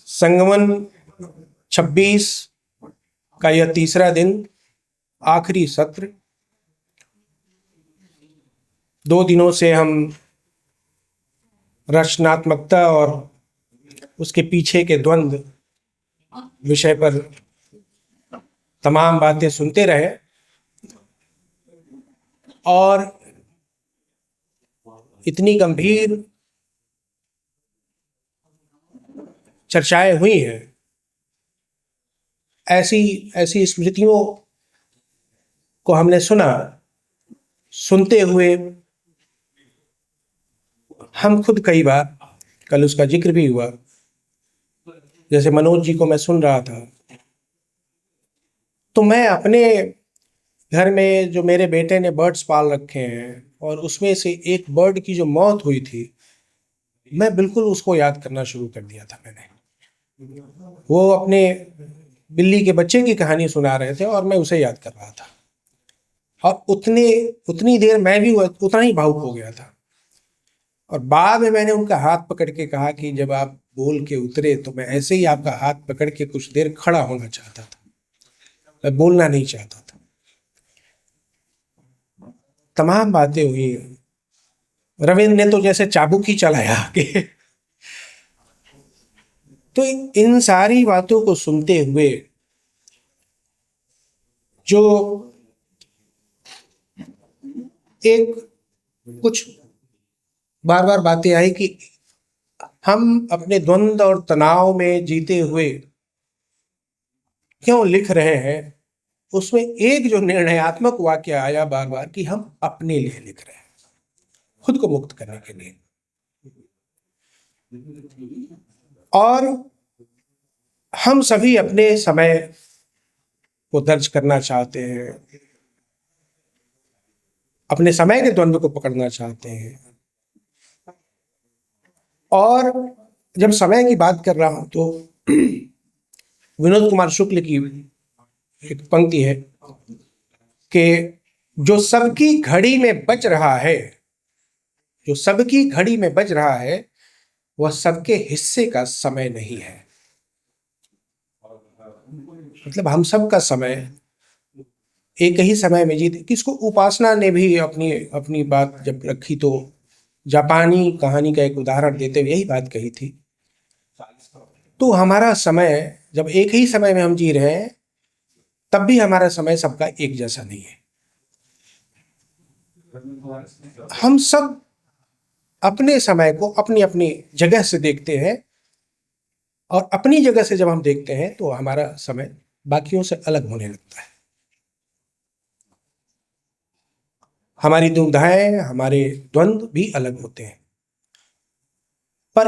संगमन 26 का यह तीसरा दिन, आखिरी सत्र। 2 दिनों से हम रचनात्मकता और उसके पीछे के द्वंद्व विषय पर तमाम बातें सुनते रहे और इतनी गंभीर चर्चाएं हुई हैं। ऐसी स्मृतियों को हमने सुनते हुए हम खुद कई बार, कल उसका जिक्र भी हुआ, जैसे मनोज जी को मैं सुन रहा था तो मैं अपने घर में जो मेरे बेटे ने बर्ड्स पाल रखे हैं और उसमें से एक बर्ड की जो मौत हुई थी, मैं बिल्कुल उसको याद करना शुरू कर दिया था। मैंने वो अपने बिल्ली के बच्चे की कहानी सुना रहे थे और मैं उसे याद कर रहा था और उतनी देर मैं भी उतना ही भावुक हो गया था। और बाद में मैंने उनका हाथ पकड़ के कहा कि जब आप बोल के उतरे तो मैं ऐसे ही आपका हाथ पकड़ के कुछ देर खड़ा होना चाहता था, मैं बोलना नहीं चाहता था। तमाम बातें हुई। रविंद्र ने तो जैसे चाबुक ही चलाया आगे। तो इन सारी बातों को सुनते हुए जो एक कुछ बार बार बातें आई कि हम अपने द्वंद्व और तनाव में जीते हुए क्यों लिख रहे हैं, उसमें एक जो निर्णयात्मक वाक्य आया बार बार कि हम अपने लिए लिख रहे हैं, खुद को मुक्त करने के लिए। और हम सभी अपने समय को दर्ज करना चाहते हैं, अपने समय के द्वंद्व को पकड़ना चाहते हैं। और जब समय की बात कर रहा हूं तो विनोद कुमार शुक्ल की एक पंक्ति है कि जो सबकी घड़ी में बज रहा है, जो सबकी घड़ी में बज रहा है, वह सबके हिस्से का समय नहीं है। मतलब हम सब का समय एक ही समय में जीते। किसको उपासना ने भी अपनी बात जब रखी तो जापानी कहानी का एक उदाहरण देते हुए यही बात कही थी। तो हमारा समय जब एक ही समय में हम जी रहे हैं, तब भी हमारा समय सबका एक जैसा नहीं है। हम सब अपने समय को अपनी अपनी जगह से देखते हैं और अपनी जगह से जब हम देखते हैं तो हमारा समय बाकियों से अलग होने लगता है। हमारी दुविधाएं, हमारे द्वंद्व भी अलग होते हैं, पर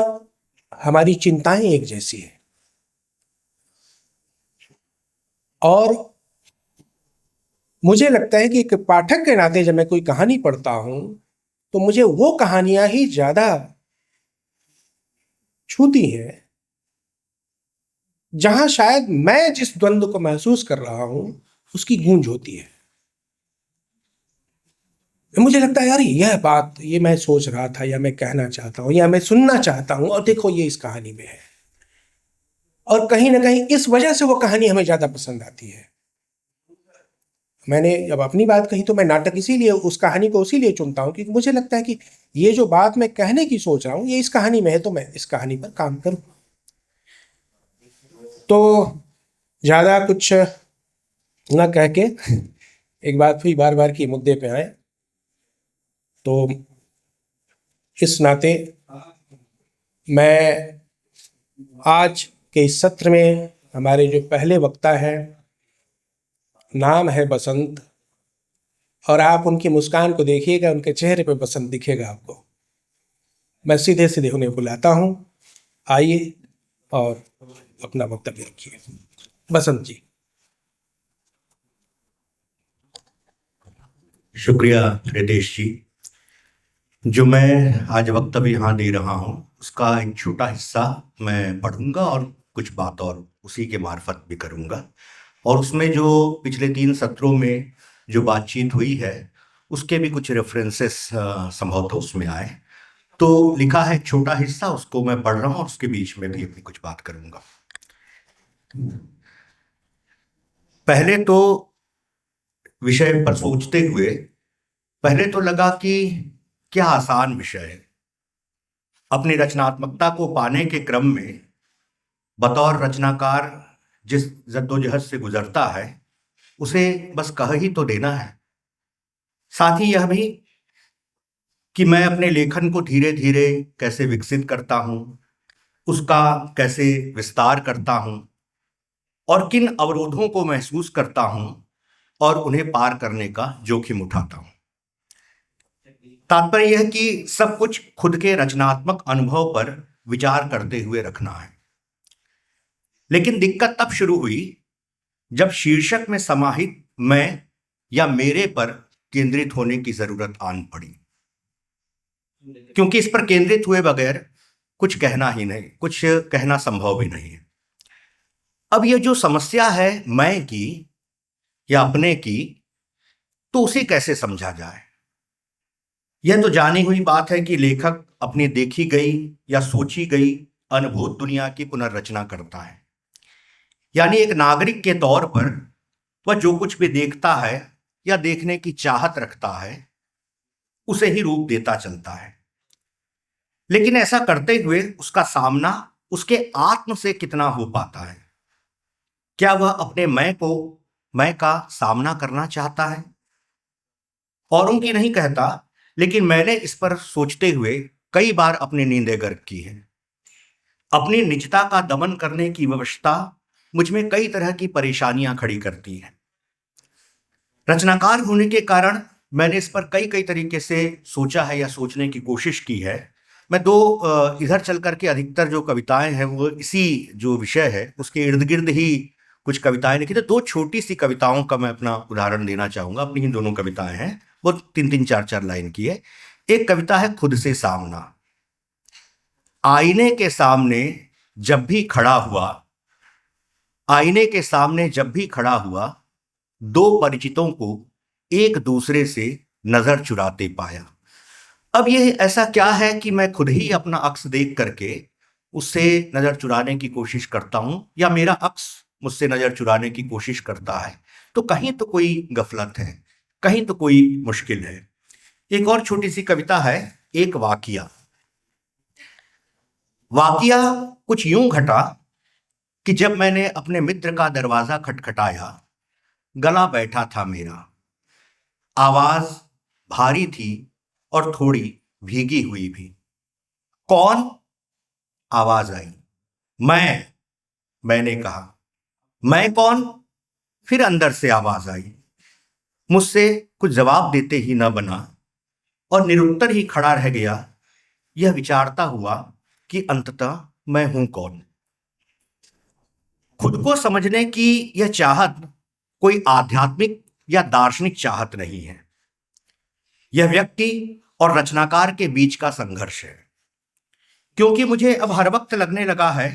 हमारी चिंताएं एक जैसी है। और मुझे लगता है कि एक पाठक के नाते जब मैं कोई कहानी पढ़ता हूं तो मुझे वो कहानियां ही ज्यादा छूती हैं जहां शायद मैं जिस द्वंद्व को महसूस कर रहा हूं उसकी गूंज होती है। मुझे लगता है यार यह बात, ये मैं सोच रहा था या मैं कहना चाहता हूं या मैं सुनना चाहता हूं और देखो ये इस कहानी में है। और कहीं ना कहीं इस वजह से वो कहानी हमें ज्यादा पसंद आती है। मैंने जब अपनी बात कही तो मैं नाटक इसीलिए, उस कहानी को इसीलिए चुनता हूं क्योंकि मुझे लगता है कि ये जो बात मैं कहने की सोच रहा हूं ये इस कहानी में है, तो मैं इस कहानी पर काम करूं। तो ज्यादा कुछ ना कह के एक बात फिर बार बार की मुद्दे पे आए। तो इस नाते मैं आज के इस सत्र में हमारे जो पहले वक्ता हैं, नाम है बसंत, और आप उनकी मुस्कान को देखिएगा, उनके चेहरे पे बसंत दिखेगा आपको। मैं सीधे सीधे उन्हें बुलाता हूं, आइए और अपना वक्तव्य रखिए। बसंत जी। शुक्रिया रितेश जी। जो मैं आज वक्तव्य यहाँ दे रहा हूँ उसका एक छोटा हिस्सा मैं पढ़ूंगा और कुछ बात और उसी के मार्फत भी करूंगा। और उसमें जो पिछले 3 सत्रों में जो बातचीत हुई है उसके भी कुछ रेफरेंसेस संभवतः उसमें आए। तो लिखा है एक छोटा हिस्सा, उसको मैं पढ़ रहा हूं और उसके बीच में भी अपनी कुछ बात करूंगा। पहले तो विषय पर सोचते हुए पहले तो लगा कि क्या आसान विषय है। अपनी रचनात्मकता को पाने के क्रम में बतौर रचनाकार जिस जद्दोजहद से गुजरता है उसे बस कह ही तो देना है। साथ ही यह भी कि मैं अपने लेखन को धीरे धीरे कैसे विकसित करता हूं, उसका कैसे विस्तार करता हूं और किन अवरोधों को महसूस करता हूं और उन्हें पार करने का जोखिम उठाता हूं। तात्पर्य यह कि सब कुछ खुद के रचनात्मक अनुभव पर विचार करते हुए रखना है। लेकिन दिक्कत तब शुरू हुई जब शीर्षक में समाहित मैं या मेरे पर केंद्रित होने की जरूरत आन पड़ी, क्योंकि इस पर केंद्रित हुए बगैर कुछ कहना ही नहीं, कुछ कहना संभव भी नहीं है। अब यह जो समस्या है मैं की या अपने की, तो उसे कैसे समझा जाए। यह तो जानी हुई बात है कि लेखक अपनी देखी गई या सोची गई अनुभूत दुनिया की पुनर्रचना करता है। यानी एक नागरिक के तौर पर वह जो कुछ भी देखता है या देखने की चाहत रखता है उसे ही रूप देता चलता है। लेकिन ऐसा करते हुए उसका सामना उसके आत्म से कितना हो पाता है? क्या वह अपने मैं का सामना करना चाहता है? औरों की नहीं कहता, लेकिन मैंने इस पर सोचते हुए कई बार अपनी नींदें गर्क की है। अपनी निजता का दमन करने की व्यवस्था मुझमें कई तरह की परेशानियां खड़ी करती है। रचनाकार होने के कारण मैंने इस पर कई तरीके से सोचा है या सोचने की कोशिश की है। मैं इधर चल करके अधिकतर जो कविताएं हैं वो इसी जो विषय है उसके इर्द गिर्द ही कुछ कविताएं लिखी। तो दो छोटी सी कविताओं का मैं अपना उदाहरण देना चाहूंगा। अपनी ही दोनों कविताएं हैं, वो 3-3, 4-4 लाइन की है। एक कविता है खुद से सामना। आईने के सामने जब भी खड़ा हुआ, आईने के सामने जब भी खड़ा हुआ, दो परिचितों को एक दूसरे से नजर चुराते पाया। अब ये ऐसा क्या है कि मैं खुद ही अपना अक्स देख करके उससे नजर चुराने की कोशिश करता हूं या मेरा अक्स मुझसे नजर चुराने की कोशिश करता है। तो कहीं तो कोई गफलत है, कहीं तो कोई मुश्किल है। एक और छोटी सी कविता है, एक वाकिया। वाकिया कुछ यूं घटा कि जब मैंने अपने मित्र का दरवाजा खटखटाया, गला बैठा था मेरा, आवाज भारी थी और थोड़ी भीगी हुई भी। कौन? आवाज आई। मैंने कहा। मैं कौन? फिर अंदर से आवाज आई। मुझसे कुछ जवाब देते ही न बना और निरुत्तर ही खड़ा रह गया, यह विचारता हुआ कि अंततः मैं हूं कौन। खुद को समझने की यह चाहत कोई आध्यात्मिक या दार्शनिक चाहत नहीं है। यह व्यक्ति और रचनाकार के बीच का संघर्ष है, क्योंकि मुझे अब हर वक्त लगने लगा है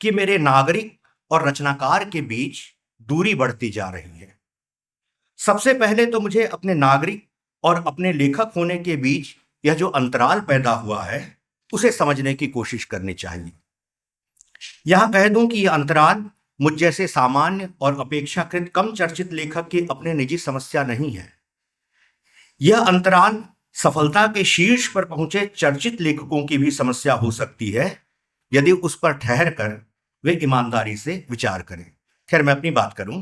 कि मेरे नागरिक और रचनाकार के बीच दूरी बढ़ती जा रही है। सबसे पहले तो मुझे अपने नागरिक और अपने लेखक होने के बीच यह जो अंतराल पैदा हुआ है उसे समझने की कोशिश करनी चाहिए। यहां कह दूं कि यह अंतराल मुझ जैसे सामान्य और अपेक्षाकृत कम चर्चित लेखक की अपने निजी समस्या नहीं है। यह अंतराल सफलता के शीर्ष पर पहुंचे चर्चित लेखकों की भी समस्या हो सकती है, यदि उस पर ठहर कर वे ईमानदारी से विचार करें। खैर, मैं अपनी बात करूं।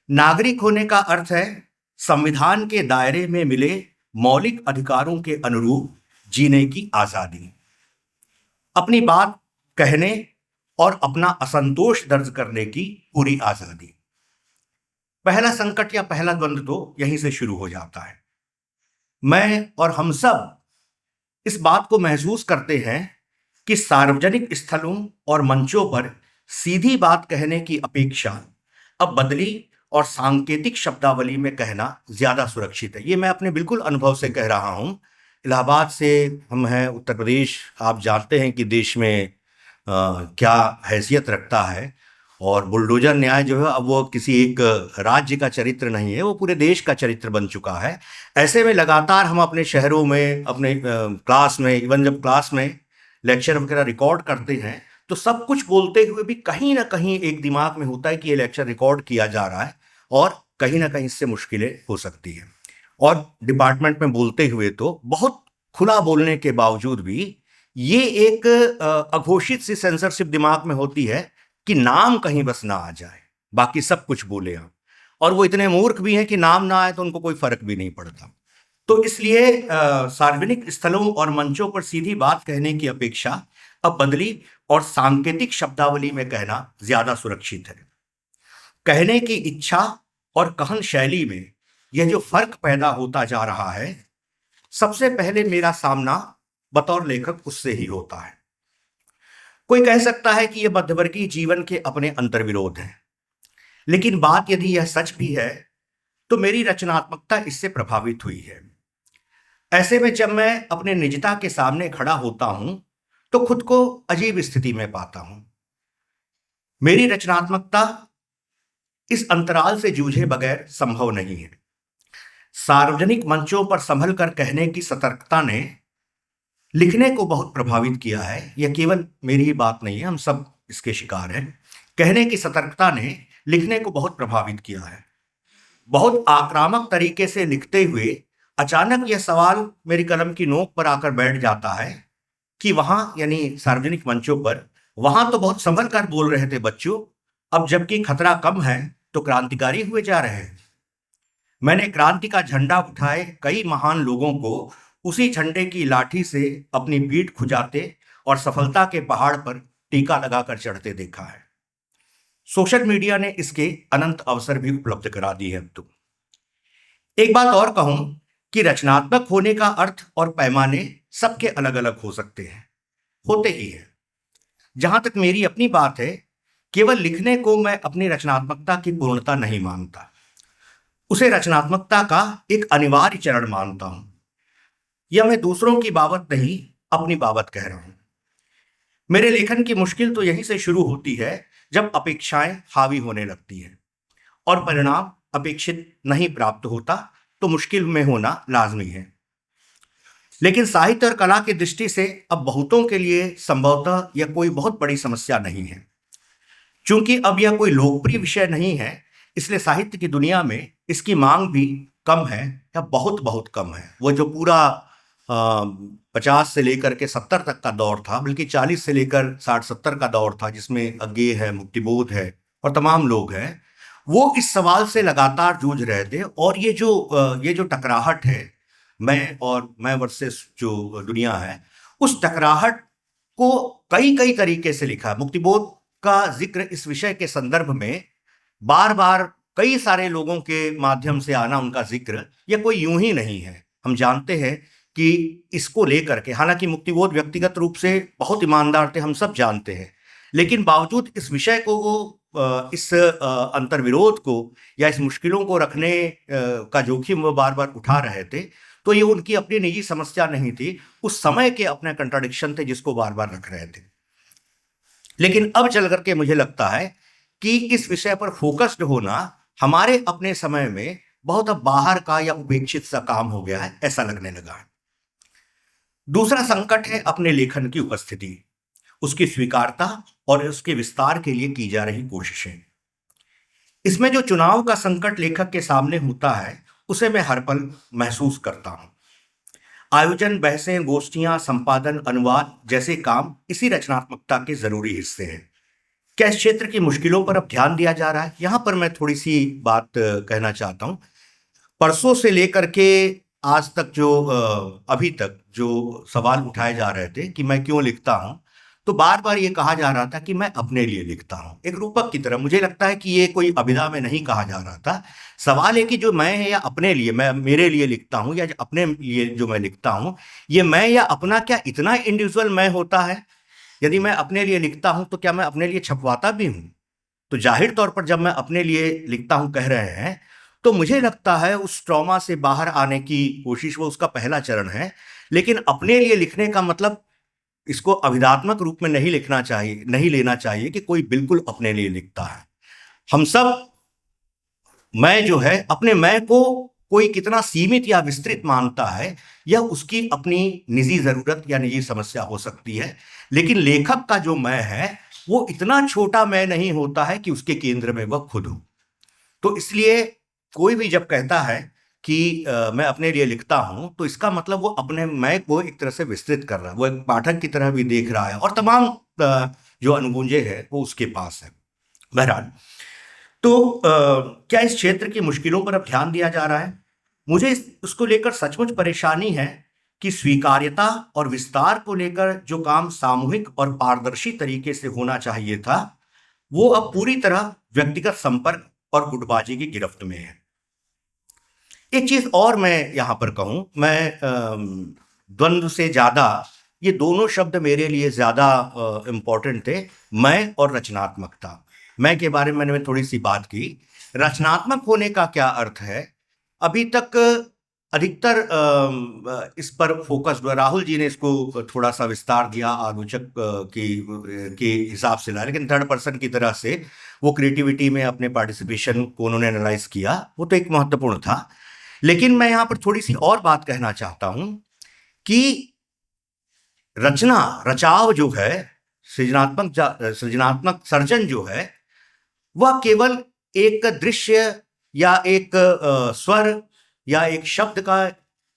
नागरिक होने का अर्थ है संविधान के दायरे में मिले मौलिक अधिकारों के अनुरूप जीने की आजादी, अपनी बात कहने और अपना असंतोष दर्ज करने की पूरी आजादी। पहला संकट या पहला द्वंद्व तो यहीं से शुरू हो जाता है। मैं और हम सब इस बात को महसूस करते हैं कि सार्वजनिक स्थलों और मंचों पर सीधी बात कहने की अपेक्षा अब बदली और सांकेतिक शब्दावली में कहना ज्यादा सुरक्षित है। ये मैं अपने बिल्कुल अनुभव से कह रहा हूं। इलाहाबाद से हम हैं, उत्तर प्रदेश, आप जानते हैं कि देश में क्या हैसियत रखता है। और बुलडोजर न्याय जो है अब वो किसी एक राज्य का चरित्र नहीं है, वो पूरे देश का चरित्र बन चुका है। ऐसे में लगातार हम अपने शहरों में, अपने क्लास में, इवन जब क्लास में लेक्चर वगैरह रिकॉर्ड करते हैं तो सब कुछ बोलते हुए भी कहीं ना कहीं एक दिमाग में होता है कि ये लेक्चर रिकॉर्ड किया जा रहा है और कहीं ना कहीं इससे मुश्किलें हो सकती हैं। और डिपार्टमेंट में बोलते हुए तो बहुत खुला बोलने के बावजूद भी ये एक अघोषित सी सेंसरशिप दिमाग में होती है कि नाम कहीं बस ना आ जाए, बाकी सब कुछ बोले हम। और वो इतने मूर्ख भी हैं कि नाम ना आए तो उनको कोई फर्क भी नहीं पड़ता। तो इसलिए सार्वजनिक स्थलों और मंचों पर सीधी बात कहने की अपेक्षा अब बदली और सांकेतिक शब्दावली में कहना ज्यादा सुरक्षित है। कहने की इच्छा और कहन शैली में यह जो फर्क पैदा होता जा रहा है, सबसे पहले मेरा सामना बतौर लेखक उससे ही होता है। कोई कह सकता है कि यह मध्यवर्गीय जीवन के अपने अंतर्विरोध हैं, लेकिन बात यदि यह सच भी है तो मेरी रचनात्मकता इससे प्रभावित हुई है। ऐसे में जब मैं अपने निजता के सामने खड़ा होता हूं तो खुद को अजीब स्थिति में पाता हूं। मेरी रचनात्मकता इस अंतराल से जूझे बगैर संभव नहीं है। सार्वजनिक मंचों पर संभल कर कहने की सतर्कता ने लिखने को बहुत प्रभावित किया है। यह केवल मेरी ही बात नहीं है, हम सब इसके शिकार हैं। कहने की सतर्कता ने लिखने को बहुत प्रभावित किया है। बहुत आक्रामक तरीके से लिखते हुए अचानक यह सवाल मेरी कलम की नोक पर आकर बैठ जाता है कि वहां, यानी सार्वजनिक मंचों पर, वहां तो बहुत संभल कर बोल रहे थे बच्चों, अब जबकि खतरा कम है तो क्रांतिकारी हुए जा रहे हैं। मैंने क्रांति का झंडा उठाए कई महान लोगों को उसी झंडे की लाठी से अपनी पीठ खुजाते और सफलता के पहाड़ पर टीका लगाकर चढ़ते देखा है। सोशल मीडिया ने इसके अनंत अवसर भी उपलब्ध करा दिए हैं। अब तो एक बात और कहूं कि रचनात्मक होने का अर्थ और पैमाने सबके अलग अलग हो सकते हैं, होते ही है। जहां तक मेरी अपनी बात है, केवल लिखने को मैं अपनी रचनात्मकता की पूर्णता नहीं मानता, उसे रचनात्मकता का एक अनिवार्य चरण मानता हूं। यह मैं दूसरों की बाबत नहीं, अपनी बाबत कह रहा हूं। मेरे लेखन की मुश्किल तो यहीं से शुरू होती है जब अपेक्षाएं हावी होने लगती हैं और परिणाम अपेक्षित नहीं प्राप्त होता तो मुश्किल में होना लाजमी है। लेकिन साहित्य और कला की दृष्टि से अब बहुतों के लिए संभवतः यह कोई बहुत बड़ी समस्या नहीं है। चूंकि अब यह कोई लोकप्रिय विषय नहीं है, इसलिए साहित्य की दुनिया में इसकी मांग भी कम है या बहुत बहुत कम है। वो जो पूरा 50 से लेकर के 70 तक का दौर था, बल्कि 40 से लेकर 60-70 का दौर था, जिसमें अज्ञेय है, मुक्तिबोध है और तमाम लोग हैं, वो इस सवाल से लगातार जूझ रहे थे। और ये जो टकराहट है, मैं वर्सेस जो दुनिया है, उस टकराहट को कई कई तरीके से लिखा। मुक्तिबोध का जिक्र इस विषय के संदर्भ में बार बार कई सारे लोगों के माध्यम से आना, उनका जिक्र, यह कोई यूं ही नहीं है। हम जानते हैं कि इसको लेकर के, हालांकि मुक्तिबोध व्यक्तिगत रूप से बहुत ईमानदार थे, हम सब जानते हैं, लेकिन बावजूद इस विषय को वो इस अंतर्विरोध को या इस मुश्किलों को रखने का जोखिम वो बार बार उठा रहे थे। तो ये उनकी अपनी निजी समस्या नहीं थी, उस समय के अपने कंट्राडिक्शन थे जिसको बार बार रख रहे थे। लेकिन अब चल करके मुझे लगता है कि इस विषय पर फोकस्ड होना हमारे अपने समय में बहुत अब बाहर का या उपेक्षित सा काम हो गया है, ऐसा लगने लगा है। दूसरा संकट है अपने लेखन की उपस्थिति, उसकी स्वीकारता और उसके विस्तार के लिए की जा रही कोशिशें। इसमें जो चुनाव का संकट लेखक के सामने होता है, उसे मैं हर पल महसूस करता हूं। आयोजन, बहसें, गोष्ठियां, संपादन, अनुवाद जैसे काम इसी रचनात्मकता के जरूरी हिस्से हैं। क्या इस क्षेत्र की मुश्किलों पर अब ध्यान दिया जा रहा है? यहां पर मैं थोड़ी सी बात कहना चाहता हूं। परसों से लेकर के आज तक अभी तक जो सवाल उठाए जा रहे थे कि मैं क्यों लिखता हूं, तो बार बार ये कहा जा रहा था कि मैं अपने लिए लिखता हूं, एक रूपक की तरह। मुझे लगता है कि ये कोई अभिधा में नहीं कहा जा रहा था। सवाल है कि जो मैं है या अपने लिए, मैं मेरे लिए लिखता हूं या अपने लिए जो मैं लिखता हूं, ये मैं या अपना क्या इतना इंडिविजुअल मैं होता है? यदि मैं अपने लिए लिखता हूं तो क्या मैं अपने लिए छपवाता भी हूं? तो जाहिर तौर पर जब मैं अपने लिए लिखता हूं कह रहे हैं, तो मुझे लगता है उस ट्रॉमा से बाहर आने की कोशिश, वो उसका पहला चरण है। लेकिन अपने लिए लिखने का मतलब इसको अभिधात्मक रूप में नहीं लिखना चाहिए, नहीं लेना चाहिए कि कोई बिल्कुल अपने लिए लिखता है। हम सब मैं जो है अपने मैं को कोई कितना सीमित या विस्तृत मानता है, यह उसकी अपनी निजी जरूरत या निजी समस्या हो सकती है। लेकिन लेखक का जो मैं है वो इतना छोटा मैं नहीं होता है कि उसके केंद्र में वह खुद हो। तो इसलिए कोई भी जब कहता है कि मैं अपने लिए लिखता हूं, तो इसका मतलब वो अपने मैं को एक तरह से विस्तृत कर रहा है, वो एक पाठक की तरह भी देख रहा है और तमाम जो अनुभूंजे है वो उसके पास है। बहरहाल, तो क्या इस क्षेत्र की मुश्किलों पर अब ध्यान दिया जा रहा है? मुझे उसको लेकर सचमुच परेशानी है कि स्वीकार्यता और विस्तार को लेकर जो काम सामूहिक और पारदर्शी तरीके से होना चाहिए था, वो अब पूरी तरह व्यक्तिगत संपर्क और गुटबाजी की गिरफ्त में है। एक चीज और मैं यहां पर कहूं, मैं द्वंद्व से ज्यादा, ये दोनों शब्द मेरे लिए ज्यादा इंपॉर्टेंट थे, मैं और रचनात्मकता। मैं के बारे में मैंने थोड़ी सी बात की। रचनात्मक होने का क्या अर्थ है? अभी तक अधिकतर इस पर फोकस, राहुल जी ने इसको थोड़ा सा विस्तार दिया आलोचक के हिसाब से, लेकिन थर्ड पर्सन की तरह से वो क्रिएटिविटी में अपने पार्टिसिपेशन को उन्होंने एनालाइज किया, वो तो एक महत्वपूर्ण था। लेकिन मैं यहां पर थोड़ी सी और बात कहना चाहता हूं कि रचना, रचाव जो है, सृजनात्मक सर्जन जो है, वह केवल एक दृश्य या एक स्वर या एक शब्द का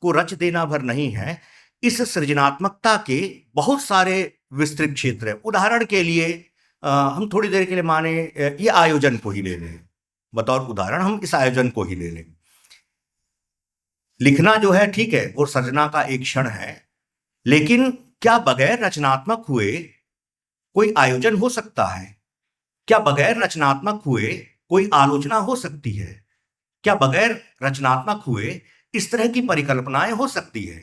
को रच देना भर नहीं है। इस सृजनात्मकता के बहुत सारे विस्तृत क्षेत्र है। उदाहरण के लिए हम थोड़ी देर के लिए माने ये आयोजन को ही ले लें, बतौर उदाहरण हम इस आयोजन को ही ले लें। लिखना जो है ठीक है, वो सृजना का एक क्षण है, लेकिन क्या बगैर रचनात्मक हुए कोई आयोजन हो सकता है? क्या बगैर रचनात्मक हुए कोई आलोचना हो सकती है? क्या बगैर रचनात्मक हुए इस तरह की परिकल्पनाएं हो सकती है?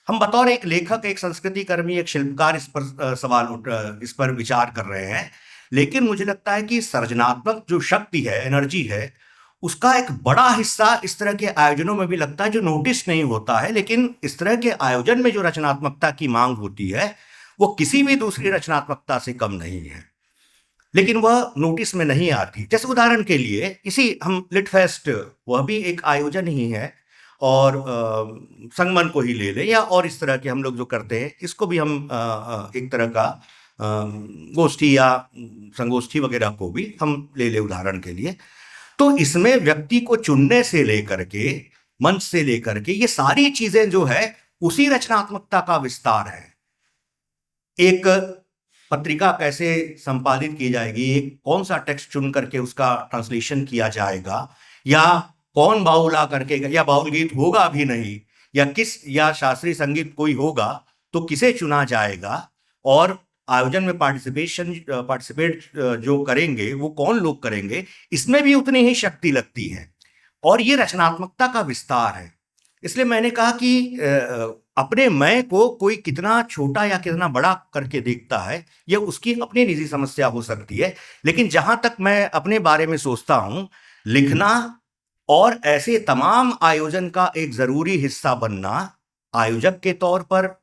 हम बतौर एक लेखक, एक संस्कृति कर्मी, एक शिल्पकार इस पर इस पर विचार कर रहे हैं। लेकिन मुझे लगता है कि सृजनात्मक जो शक्ति है, एनर्जी है, उसका एक बड़ा हिस्सा इस तरह के आयोजनों में भी लगता है, जो नोटिस नहीं होता है। लेकिन इस तरह के आयोजन में जो रचनात्मकता की मांग होती है, वो किसी भी दूसरी रचनात्मकता से कम नहीं है, लेकिन वह नोटिस में नहीं आती। जैसे उदाहरण के लिए इसी हम लिट फेस्ट, वह भी एक आयोजन ही है, और संगमन को ही ले लें, या और इस तरह के हम लोग जो करते हैं, इसको भी हम एक तरह का गोष्ठी या संगोष्ठी वगैरह को भी हम ले लें उदाहरण के लिए। तो इसमें व्यक्ति को चुनने से लेकर के, मंच से लेकर के, ये सारी चीजें जो है उसी रचनात्मकता का विस्तार है। एक पत्रिका कैसे संपादित की जाएगी, एक कौन सा टेक्स्ट चुन करके उसका ट्रांसलेशन किया जाएगा, या कौन बाउल ला करके, या बाउल गीत होगा भी नहीं, या शास्त्रीय संगीत कोई होगा तो किसे चुना जाएगा, और आयोजन में पार्टिसिपेट जो करेंगे वो कौन लोग करेंगे, इसमें भी उतनी ही शक्ति लगती है, और ये रचनात्मकता का विस्तार है। इसलिए मैंने कहा कि अपने मैं को कोई कितना छोटा या कितना बड़ा करके देखता है, यह उसकी अपनी निजी समस्या हो सकती है। लेकिन जहां तक मैं अपने बारे में सोचता हूं, लिखना और ऐसे तमाम आयोजन का एक जरूरी हिस्सा बनना, आयोजक के तौर पर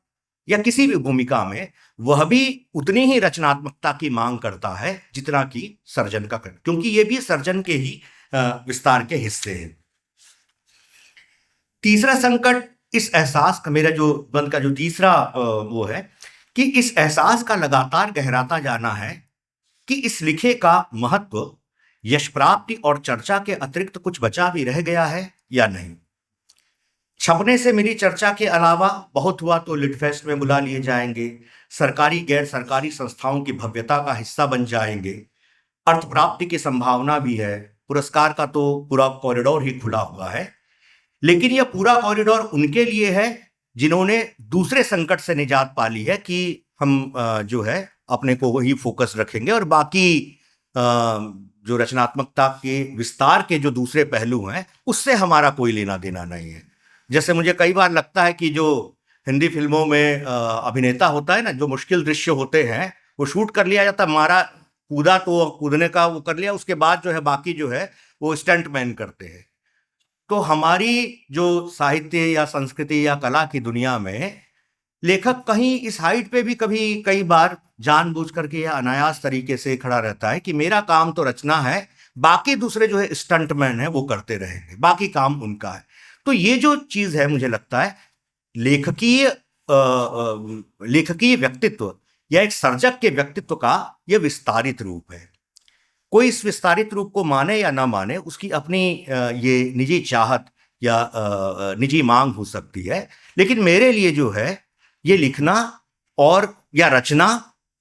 या किसी भी भूमिका में, वह भी उतनी ही रचनात्मकता की मांग करता है जितना कि सर्जन का, क्योंकि ये भी सर्जन के ही विस्तार के हिस्से हैं। तीसरा संकट इस एहसास का, मेरा जो द्वंद का जो तीसरा वो है कि इस एहसास का लगातार गहराता जाना है कि इस लिखे का महत्व यश प्राप्ति और चर्चा के अतिरिक्त कुछ बचा भी रह गया है या नहीं। छपने से मिली चर्चा के अलावा बहुत हुआ तो लिटफेस्ट में बुला लिए जाएंगे, सरकारी गैर सरकारी संस्थाओं की भव्यता का हिस्सा बन जाएंगे, अर्थ प्राप्ति की संभावना भी है, पुरस्कार का तो पूरा कॉरिडोर ही खुला हुआ है। लेकिन यह पूरा कॉरिडोर उनके लिए है जिन्होंने दूसरे संकट से निजात पा ली है कि हम जो है अपने को वही फोकस रखेंगे, और बाकी जो रचनात्मकता के विस्तार के जो दूसरे पहलू हैं उससे हमारा कोई लेना देना नहीं है। जैसे मुझे कई बार लगता है कि जो हिंदी फिल्मों में अभिनेता होता है ना, जो मुश्किल दृश्य होते हैं वो शूट कर लिया जाता, मारा कूदा तो कूदने का वो कर लिया, उसके बाद जो है बाकी जो है वो स्टंट मैन करते हैं। तो हमारी जो साहित्य या संस्कृति या कला की दुनिया में लेखक कहीं इस हाइट पे भी कभी कई बार जानबूझ करके या अनायास तरीके से खड़ा रहता है कि मेरा काम तो रचना है, बाकी दूसरे जो है स्टंटमैन है वो करते रहेंगे, बाकी काम उनका है। तो ये जो चीज है मुझे लगता है लेखकीय लेखकीय व्यक्तित्व या एक सर्जक के व्यक्तित्व का यह विस्तारित रूप है। कोई इस विस्तारित रूप को माने या ना माने, उसकी अपनी ये निजी चाहत या निजी मांग हो सकती है, लेकिन मेरे लिए जो है ये लिखना और या रचना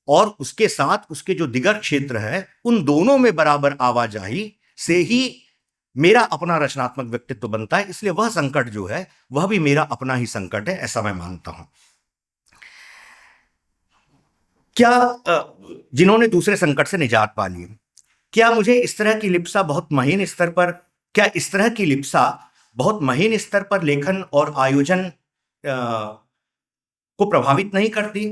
और उसके साथ उसके जो दिगर क्षेत्र है उन दोनों में बराबर आवाजाही से ही मेरा अपना रचनात्मक व्यक्तित्व बनता है। इसलिए वह संकट जो है वह भी मेरा अपना ही संकट है, ऐसा मैं मानता हूं। क्या जिन्होंने दूसरे संकट से निजात पा ली, क्या मुझे इस तरह की लिप्सा बहुत महीन स्तर पर, क्या इस तरह की लिप्सा बहुत महीन स्तर पर लेखन और आयोजन को प्रभावित नहीं करती?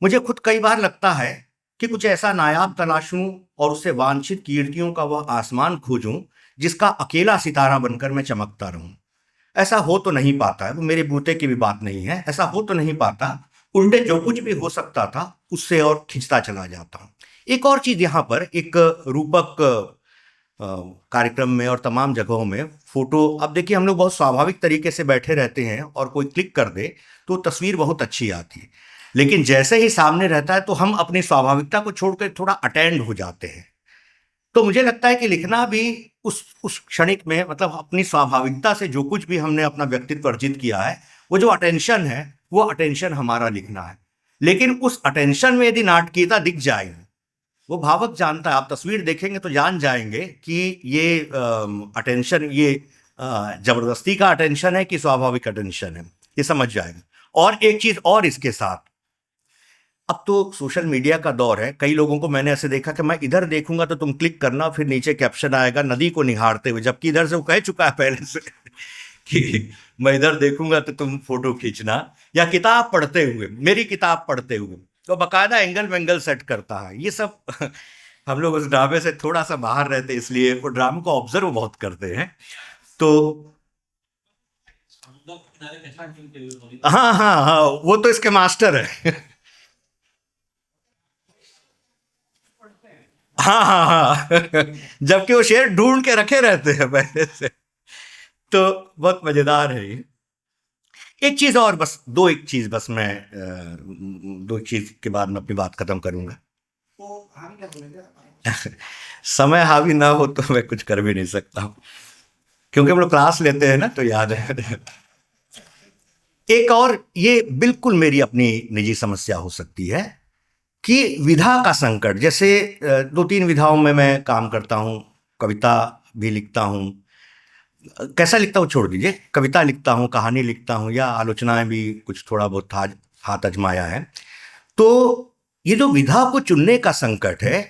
मुझे खुद कई बार लगता है कि कुछ ऐसा नायाब तलाशूं और उससे वांछित कीर्तियों का वह आसमान खोजूं जिसका अकेला सितारा बनकर मैं चमकता रहूं। ऐसा हो तो नहीं पाता है, वो मेरे बूते की भी बात नहीं है, ऐसा हो तो नहीं पाता। उल्टे जो कुछ भी हो सकता था उससे और खिंचता चला जाता हूं। एक और चीज यहाँ पर, एक रूपक कार्यक्रम में और तमाम जगहों में फोटो, अब देखिए हम लोग बहुत स्वाभाविक तरीके से बैठे रहते हैं और कोई क्लिक कर दे तो तस्वीर बहुत अच्छी आती है, लेकिन जैसे ही सामने रहता है तो हम अपनी स्वाभाविकता को छोड़कर थोड़ा अटेंड हो जाते हैं। तो मुझे लगता है कि लिखना भी उस क्षणिक में, मतलब अपनी स्वाभाविकता से जो कुछ भी हमने अपना व्यक्तित्व अर्जित किया है, वो जो अटेंशन है वो अटेंशन हमारा लिखना है। लेकिन उस अटेंशन में यदि नाटकीयता दिख जाए, वो भावक जानता है, आप तस्वीर देखेंगे तो जान जाएंगे कि ये अटेंशन, ये जबरदस्ती का अटेंशन है कि स्वाभाविक अटेंशन है, ये समझ जाएगा। और एक चीज और इसके साथ, अब तो सोशल मीडिया का दौर है, कई लोगों को मैंने ऐसे देखा कि मैं इधर देखूंगा तो तुम क्लिक करना, फिर नीचे कैप्शन आएगा नदी को निहारते हुए, जबकि इधर से वो कह चुका है पहले से कि मैं इधर देखूंगा तो तुम फोटो खींचना, या किताब पढ़ते हुए, मेरी किताब पढ़ते हुए, तो बकायदा एंगल वेंगल सेट करता है। ये सब हम लोग उस ड्रामे से थोड़ा सा बाहर रहते इसलिए वो ड्रामे को ऑब्जर्व बहुत करते हैं। तो हाँ हाँ हाँ, वो तो इसके मास्टर है। हाँ हाँ हाँ, जबकि वो शेर ढूंढ के रखे रहते हैं पहले से। तो बहुत मजेदार है ये। एक चीज और बस, एक चीज बस मैं दो एक चीज के बाद मैं अपनी बात खत्म करूंगा। समय हावी ना हो तो मैं कुछ कर भी नहीं सकता हूं, क्योंकि हम लोग क्लास लेते हैं ना तो याद है। एक और, ये बिल्कुल मेरी अपनी निजी समस्या हो सकती है कि विधा का संकट। जैसे 2-3 विधाओं में मैं काम करता हूँ, कविता भी लिखता हूँ, कैसा लिखता हूँ छोड़ दीजिए, कविता लिखता हूँ, कहानी लिखता हूँ, या आलोचनाएं भी कुछ थोड़ा बहुत हाथ आजमाया है। तो ये जो विधा को चुनने का संकट है,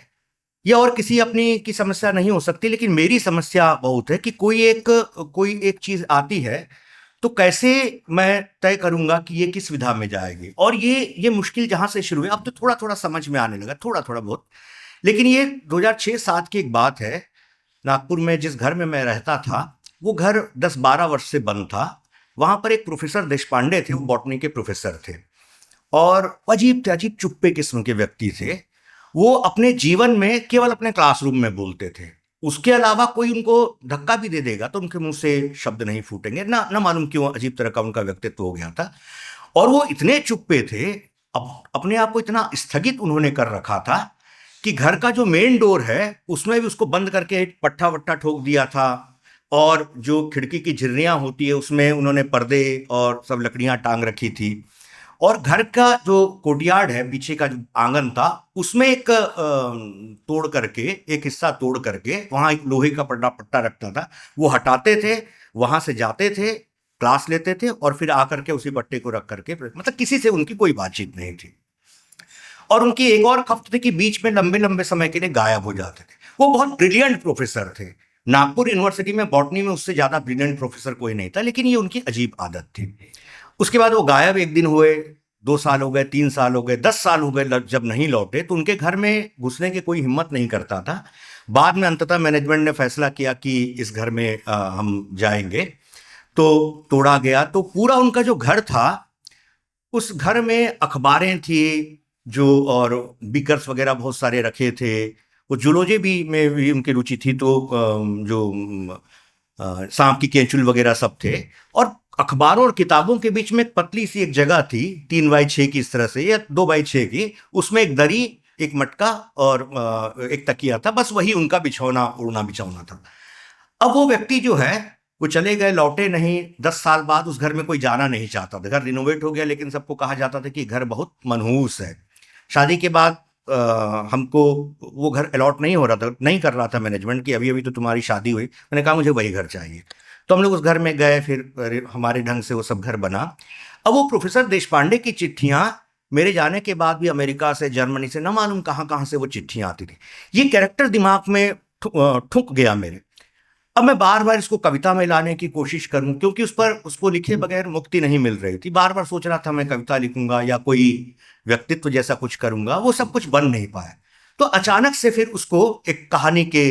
यह और किसी अपनी की समस्या नहीं हो सकती, लेकिन मेरी समस्या बहुत है कि कोई एक चीज आती है तो कैसे मैं तय करूंगा कि ये किस विधा में जाएगी। और ये मुश्किल जहां से शुरू है, अब तो थोड़ा थोड़ा समझ में आने लगा, थोड़ा थोड़ा बहुत। लेकिन ये 2006-07 की एक बात है। नागपुर में जिस घर में मैं रहता था, वो घर 10-12 वर्ष से बंद था। वहां पर एक प्रोफेसर देशपांडे थे, वो बॉटनी के प्रोफेसर थे और अजीब चुप्पे किस्म के व्यक्ति थे। वो अपने जीवन में केवल अपने क्लासरूम में बोलते थे, उसके अलावा कोई उनको धक्का भी दे देगा तो उनके मुंह से शब्द नहीं फूटेंगे। ना मालूम क्यों अजीब तरह का उनका व्यक्तित्व हो गया था। और वो इतने चुप्पे थे, अपने आप को इतना स्थगित उन्होंने कर रखा था कि घर का जो मेन डोर है उसमें भी उसको बंद करके पट्टा वट्टा ठोक दिया था, और जो खिड़की की झिर्रियां होती है उसमें उन्होंने पर्दे और सब लकड़ियां टांग रखी थी। और घर का जो कोर्टयार्ड है, पीछे का जो आंगन था, उसमें एक तोड़ करके, एक हिस्सा तोड़ करके वहां एक लोहे का पट्टा रखता था, वो हटाते थे, वहां से जाते थे, क्लास लेते थे और फिर आकर के उसी पट्टे को रख करके, मतलब किसी से उनकी कोई बातचीत नहीं थी। और उनकी एक और खपत थी कि बीच में लंबे लंबे समय के लिए गायब हो जाते थे। वो बहुत ब्रिलियंट प्रोफेसर थे, नागपुर यूनिवर्सिटी में बॉटनी में उससे ज्यादा ब्रिलियंट प्रोफेसर कोई नहीं था, लेकिन ये उनकी अजीब आदत थी। उसके बाद वो गायब एक दिन हुए, 2 साल हो गए, 3 साल हो गए, 10 साल हो गए, जब नहीं लौटे तो उनके घर में घुसने की कोई हिम्मत नहीं करता था। बाद में अंततः मैनेजमेंट ने फैसला किया कि इस घर में हम जाएंगे, तो तोड़ा गया। तो पूरा उनका जो घर था उस घर में अखबारें थी जो, और बीकर्स वगैरह बहुत सारे रखे थे। वो जूलॉजी भी में भी उनकी रुचि थी, तो सांप की केंचुल वगैरह सब थे। और अखबारों और किताबों के बीच में एक पतली सी एक जगह थी, 3x6 की इस तरह से, या 2x6 की। उसमें एक दरी, एक मटका और एक तकिया था, बस वही उनका बिछौना, उड़ना बिछौना था। अब वो व्यक्ति जो है वो चले गए, लौटे नहीं। 10 साल बाद उस घर में कोई जाना नहीं चाहता था। घर रिनोवेट हो गया, लेकिन सबको कहा जाता था कि घर बहुत मनहूस है। शादी के बाद हमको वो घर अलॉट नहीं हो रहा था, नहीं कर रहा था मैनेजमेंट, कि अभी अभी तो तुम्हारी शादी हुई। मैंने कहा मुझे वही घर चाहिए। तो हम लोग उस घर में गए, फिर हमारे ढंग से वो सब घर बना। अब वो प्रोफेसर देशपांडे की चिट्ठियां मेरे जाने के बाद भी अमेरिका से, जर्मनी से, न मालूम कहाँ कहाँ से वो चिट्ठियां आती थी। ये कैरेक्टर दिमाग में ठुक गया मेरे। अब मैं बार बार इसको कविता में लाने की कोशिश करूं, क्योंकि उस पर उसको लिखे बगैर मुक्ति नहीं मिल रही थी। बार बार सोच रहा था मैं कविता लिखूंगा या कोई व्यक्तित्व जैसा कुछ करूंगा, वो सब कुछ बन नहीं पाया। तो अचानक से फिर उसको एक कहानी के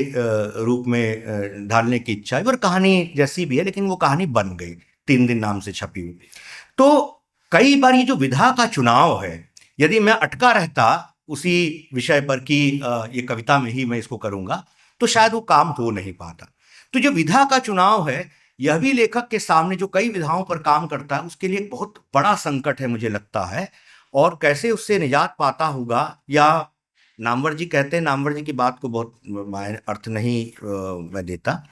रूप में ढालने की इच्छा है। और कहानी जैसी भी है, लेकिन वो कहानी बन गई, 3 दिन नाम से छपी हुई। तो कई बार ये जो विधा का चुनाव है, यदि मैं अटका रहता उसी विषय पर कि ये कविता में ही मैं इसको करूंगा, तो शायद वो काम हो नहीं पाता। तो जो विधा का चुनाव है, यह भी लेखक के सामने, जो कई विधाओं पर काम करता है, उसके लिए एक बहुत बड़ा संकट है मुझे लगता है। और कैसे उससे निजात पाता होगा, या नामवर जी कहते हैं, नामवर जी की बात को बहुत अर्थ नहीं मैं देता,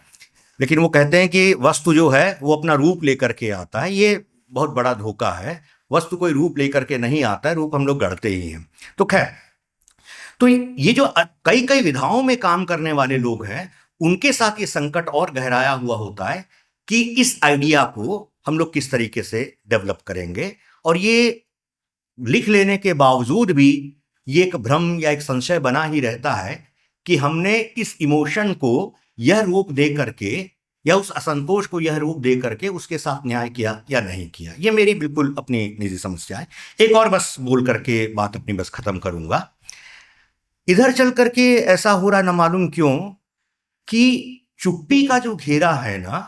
लेकिन वो कहते हैं कि वस्तु जो है वो अपना रूप लेकर के आता है। ये बहुत बड़ा धोखा है। वस्तु कोई रूप लेकर के नहीं आता है, रूप हम लोग गढ़ते ही हैं। तो खैर, तो ये जो कई कई विधाओं में काम करने वाले लोग हैं, उनके साथ ये संकट और गहराया हुआ होता है कि इस आइडिया को हम लोग किस तरीके से डेवलप करेंगे। और ये लिख लेने के बावजूद भी ये एक भ्रम या एक संशय बना ही रहता है कि हमने इस इमोशन को यह रूप दे करके, या उस असंतोष को यह रूप दे करके उसके साथ न्याय किया या नहीं किया। ये मेरी बिल्कुल अपनी निजी समस्या है। एक और बस बोल करके बात अपनी बस खत्म करूंगा। इधर चल करके ऐसा हो रहा, ना मालूम क्यों, कि चुप्पी का जो घेरा है ना,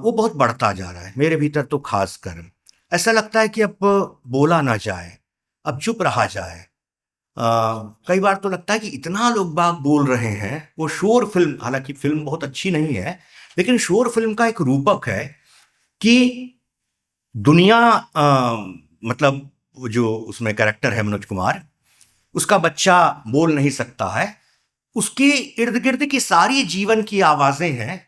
वो बहुत बढ़ता जा रहा है मेरे भीतर। तो खासकर ऐसा लगता है कि अब बोला ना जाए, अब चुप रहा जाए। कई बार तो लगता है कि इतना लोग बाग बोल रहे हैं। वो शोर फिल्म, हालांकि फिल्म बहुत अच्छी नहीं है, लेकिन शोर फिल्म का एक रूपक है कि दुनिया, मतलब वो जो उसमें कैरेक्टर है मनोज कुमार, उसका बच्चा बोल नहीं सकता है। उसके इर्द गिर्द की सारी जीवन की आवाजें हैं,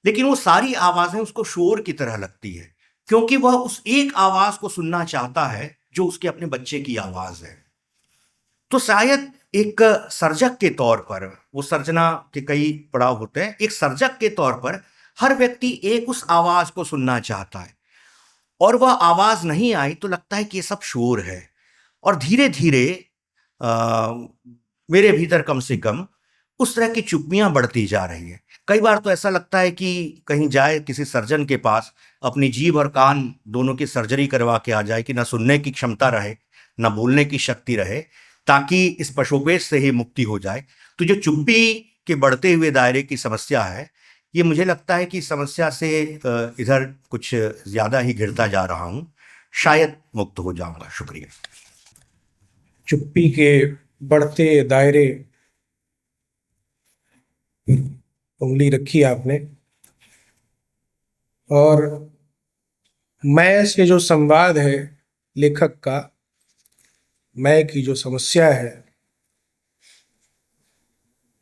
लेकिन वो सारी आवाजें उसको शोर की तरह लगती है, क्योंकि वह उस एक आवाज को सुनना चाहता है जो उसके अपने बच्चे की आवाज है। तो शायद एक सर्जक के तौर पर, वो सर्जना के कई पड़ाव होते हैं, एक सर्जक के तौर पर हर व्यक्ति एक उस आवाज को सुनना चाहता है, और वह आवाज नहीं आई तो लगता है कि ये सब शोर है। और धीरे धीरे मेरे भीतर कम से कम उस तरह की चुप्पियां बढ़ती जा रही है। कई बार तो ऐसा लगता है कि कहीं जाए किसी सर्जन के पास, अपनी जीभ और कान दोनों की सर्जरी करवा के आ जाए, कि ना सुनने की क्षमता रहे, ना बोलने की शक्ति रहे, ताकि इस पशोपेश से ही मुक्ति हो जाए। तो जो चुप्पी के बढ़ते हुए दायरे की समस्या है, ये मुझे लगता है कि समस्या से इधर कुछ ज्यादा ही घिरता जा रहा हूँ। शायद मुक्त हो जाऊंगा। शुक्रिया। चुप्पी के बढ़ते दायरे, उंगली रखी आपने। और मैं से जो संवाद है लेखक का, मैं की जो समस्या है,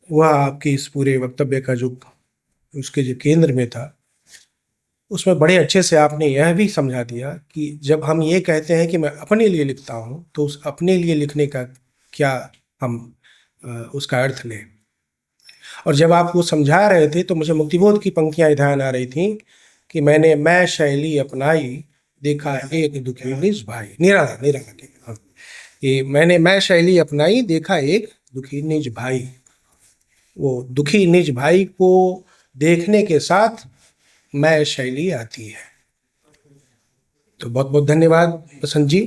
वह आपके इस पूरे वक्तव्य का जो उसके जो केंद्र में था, उसमें बड़े अच्छे से आपने यह भी समझा दिया कि जब हम ये कहते हैं कि मैं अपने लिए लिखता हूँ, तो उस अपने लिए लिखने का क्या हम उसका अर्थ लें। और जब आप वो समझा रहे थे तो मुझे मुक्तिबोध की पंक्तियाँ ध्यान आ रही थी कि मैंने मैं शैली अपनाई, देखा एक दुखी निज भाई। निराला निराला के, हाँ, ये मैंने मैं शैली अपनाई, देखा एक दुखी निज भाई। वो दुखी निज भाई को देखने के साथ मैं शैली आती है। तो बहुत बहुत धन्यवाद बसंत जी।